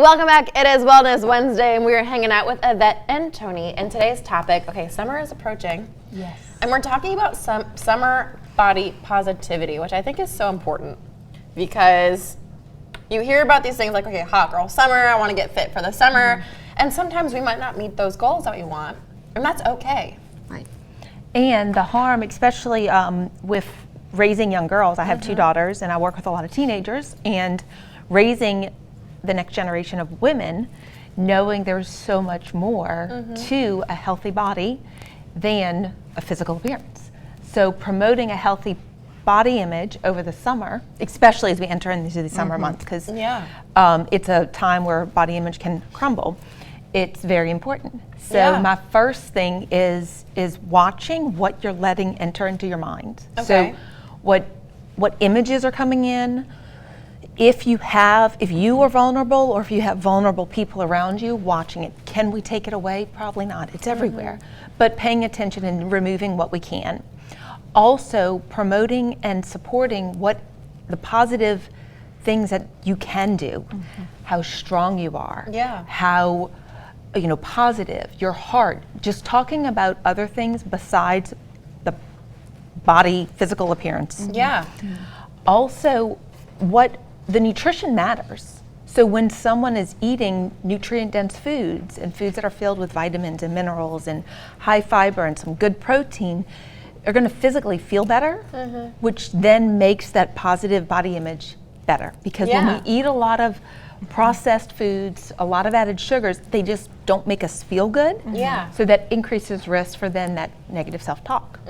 Welcome back. It is Wellness Wednesday, and we are hanging out with Yvette and Toni. And today's topic, summer is approaching. Yes. And we're talking about summer body positivity, which I think is so important because you hear about these things like, hot girl summer, I want to get fit for the summer. And sometimes we might not meet those goals that we want, and that's okay. Right. And the harm, especially with raising young girls, I have two daughters and I work with a lot of teenagers, and raising the next generation of women, knowing there's so much more to a healthy body than a physical appearance. So promoting a healthy body image over the summer, especially as we enter into the summer months, because it's a time where body image can crumble, it's very important. So my first thing is watching what you're letting enter into your mind. Okay. So what images are coming in. If you are vulnerable, or if you have vulnerable people around you, watching it. Can we take it away? Probably not. It's everywhere. But paying attention and removing what we can. Also promoting and supporting what the positive things that you can do. How strong you are. Yeah. How positive, your heart. Just talking about other things besides the body physical appearance. Yeah. Also, the nutrition matters. So when someone is eating nutrient-dense foods and foods that are filled with vitamins and minerals and high fiber and some good protein, they're going to physically feel better, which then makes that positive body image better. Because when we eat a lot of processed foods, a lot of added sugars, they just don't make us feel good. Yeah. So that increases risk for then that negative self-talk.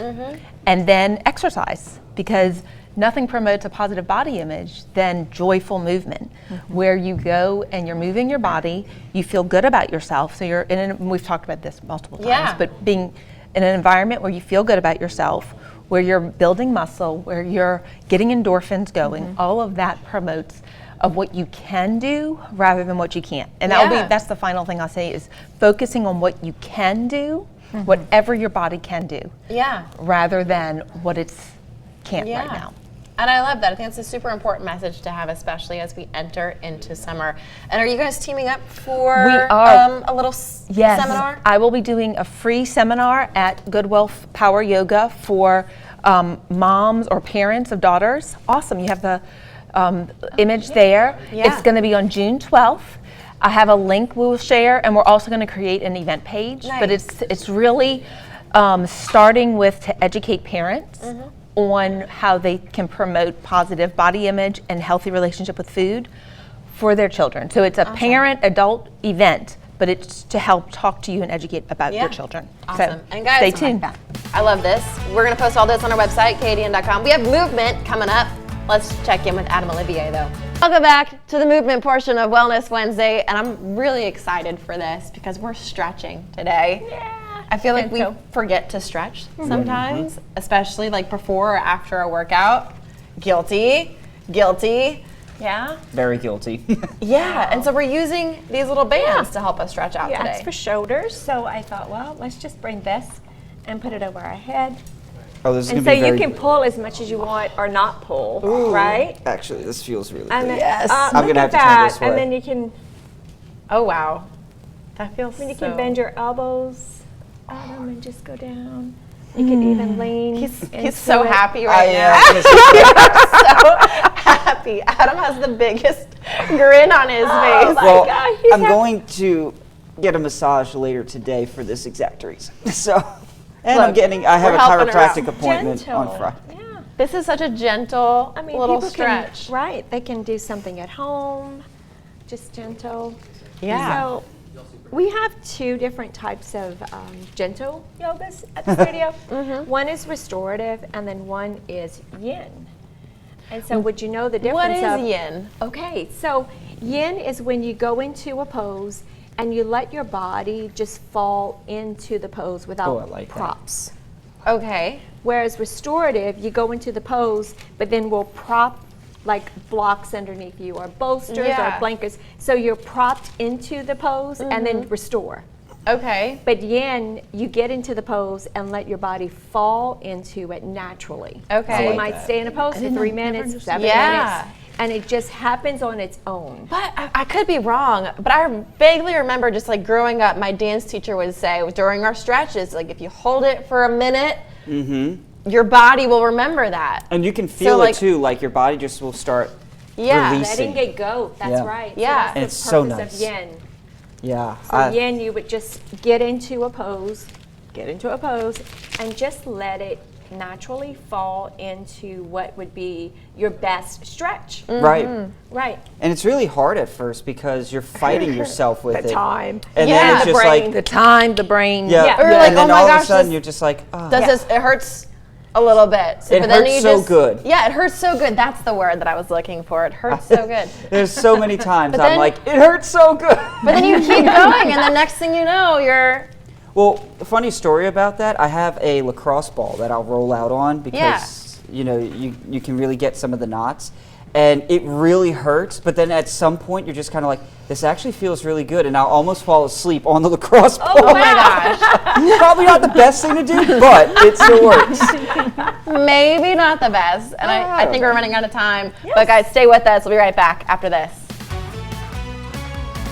And then exercise, because nothing promotes a positive body image than joyful movement, where you go and you're moving your body, you feel good about yourself. So you're we've talked about this multiple times, but being in an environment where you feel good about yourself, where you're building muscle, where you're getting endorphins going, all of that promotes of what you can do rather than what you can't. And that's the final thing I'll say, is focusing on what you can do, whatever your body can do, rather than what it's can't right now. And I love that. I think it's a super important message to have, especially as we enter into summer. And are you guys teaming up for a little seminar? I will be doing a free seminar at GoodWolf Power Yoga for moms or parents of daughters. Awesome. You have the image there. It's going to be on June 12th. I have a link we will share, and we're also going to create an event page. But it's really starting with to educate parents on how they can promote positive body image and healthy relationship with food for their children. So it's a parent-adult event, but it's to help talk to you and educate about your children. Awesome. So and guys, stay tuned. I love this. We're going to post all this on our website, kadn.com. We have movement coming up. Let's check in with Adam Olivier, though. Welcome back to the movement portion of Wellness Wednesday, and I'm really excited for this because we're stretching today. I feel like we forget to stretch sometimes, especially like before or after a workout. Guilty. Yeah? Very guilty. And so we're using these little bands to help us stretch out today. It's for shoulders, so I thought, well, let's just bring this and put it over our head. Oh, this is and gonna so be you can pull as much as you want or not pull, right? Actually, this feels really And good. then, I'm gonna have to turn this way. And then you can. Oh wow, that feels. Then you can bend your elbows, Adam, and just go down. You can even lean. He's so happy right now. Yeah, So happy. Adam has the biggest grin on his face. well, God, I'm going to get a massage later today for this exact reason. So, and Look, I have a we're helping her out. chiropractic appointment on Friday. Yeah. This is such a gentle little people stretch. They can do something at home, just gentle. Yeah. So we have two different types of gentle yogas at the studio. One is restorative, and then one is yin. And so would you know the difference? What is yin? Okay, so yin is when you go into a pose and you let your body just fall into the pose without props. Okay. Whereas restorative, you go into the pose, but then we'll prop like blocks underneath you or bolsters or blankets. So you're propped into the pose and then restore. Okay. But yin, you get into the pose and let your body fall into it naturally. Okay. So you might stay in a pose for 3 minutes, 7 Yeah. minutes. and it just happens on its own. But I could be wrong, but I vaguely remember just like growing up, my dance teacher would say during our stretches, like if you hold it for a minute, your body will remember that. And you can feel like- it too, like your body just will start Yeah. releasing. Letting it go, that's Yeah. right. Yeah. So And that's it's the so purpose nice. of yin. Yeah. So yin, you would just get into a pose, and just let it naturally fall into what would be your best stretch. Right. Right. And it's really hard at first because you're fighting yourself with it. time. And Yeah. then it's The just like, The time, the brain. yeah. Or like, and then oh my all gosh, of a sudden this- you're just like, oh. Does this, it hurts a little bit. It but then hurts you so just, good. Yeah, it hurts so good. That's the word that I was looking for. It hurts so good. There's so many times But I'm then- like, it hurts so good. But then you keep going, and the next thing you know, you're... Well, a funny story about that, I have a lacrosse ball that I'll roll out on because, you know, you can really get some of the knots. And it really hurts, but then at some point you're just kind of like, this actually feels really good, and I'll almost fall asleep on the lacrosse ball. Oh my gosh. Probably not the best thing to do, but it still works. Maybe not the best. And I think we're running out of time. But guys, stay with us. We'll be right back after this.